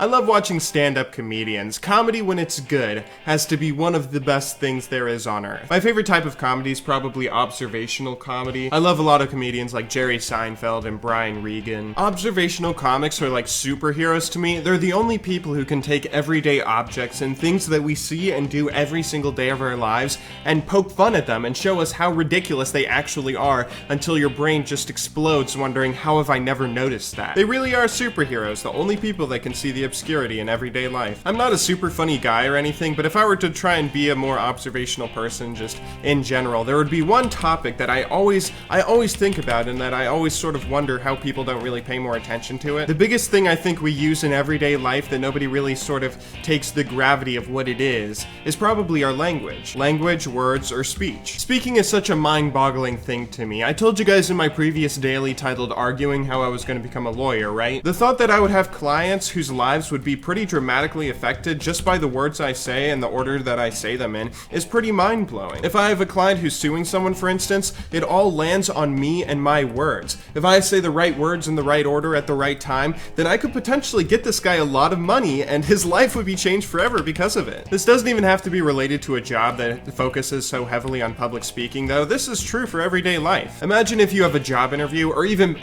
I love watching stand-up comedians. Comedy, when it's good, has to be one of the best things there is on earth. My favorite type of comedy is probably observational comedy. I love a lot of comedians like Jerry Seinfeld and Brian Regan. Observational comics are like superheroes to me. They're the only people who can take everyday objects and things that we see and do every single day of our lives and poke fun at them and show us how ridiculous they actually are until your brain just explodes wondering, how have I never noticed that? They really are superheroes, the only people that can see the obscurity in everyday life. I'm not a super funny guy or anything, but if I were to try and be a more observational person just in general, there would be one topic that I always think about and that I always sort of wonder how people don't really pay more attention to it. The biggest thing I think we use in everyday life that nobody really sort of takes the gravity of what it is probably our language. Language, words, or speech. Speaking is such a mind-boggling thing to me. I told you guys in my previous daily titled Arguing how I was going to become a lawyer, right? The thought that I would have clients whose lives would be pretty dramatically affected just by the words I say and the order that I say them in is pretty mind-blowing. If I have a client who's suing someone, for instance, it all lands on me and my words. If I say the right words in the right order at the right time, then I could potentially get this guy a lot of money and his life would be changed forever because of it. This doesn't even have to be related to a job that focuses so heavily on public speaking, though. This is true for everyday life. Imagine if you have a job interview, or even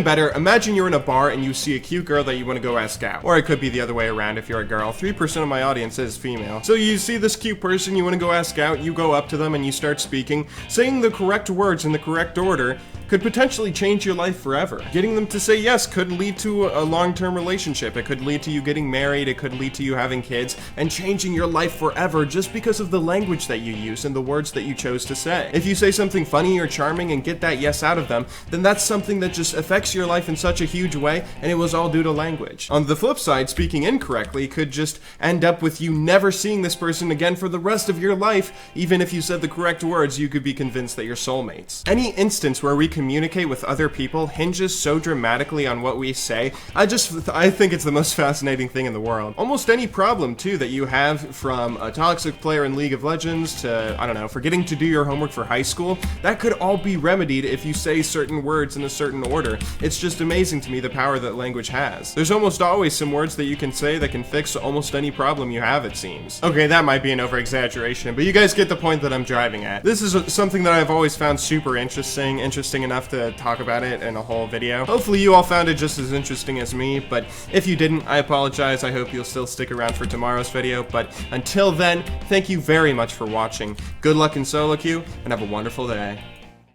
better, imagine you're in a bar and you see a cute girl that you want to go ask out. Or it could be the other way around if you're a girl. 3% of my audience is female. So you see this cute person you want to go ask out, you go up to them and you start speaking. Saying the correct words in the correct order could potentially change your life forever. Getting them to say yes could lead to a long-term relationship. It could lead to you getting married. It could lead to you having kids and changing your life forever just because of the language that you use and the words that you chose to say. If you say something funny or charming and get that yes out of them, then that's something that just affects your life in such a huge way, and it was all due to language. On the flip side, speaking incorrectly could just end up with you never seeing this person again for the rest of your life. Even if you said the correct words, you could be convinced that you're soulmates. Any instance where we communicate with other people hinges so dramatically on what we say. I think it's the most fascinating thing in the world. Almost any problem, too, that you have, from a toxic player in League of Legends to, I don't know, forgetting to do your homework for high school, that could all be remedied if you say certain words in a certain order. It's just amazing to me the power that language has. There's almost always some words that you can say that can fix almost any problem you have, it seems. Okay, that might be an over-exaggeration, but you guys get the point that I'm driving at. This is something that I've always found super interesting enough to talk about it in a whole video. Hopefully you all found it just as interesting as me, but if you didn't, I apologize. I hope you'll still stick around for tomorrow's video, but until then, thank you very much for watching. Good luck in solo queue, and have a wonderful day.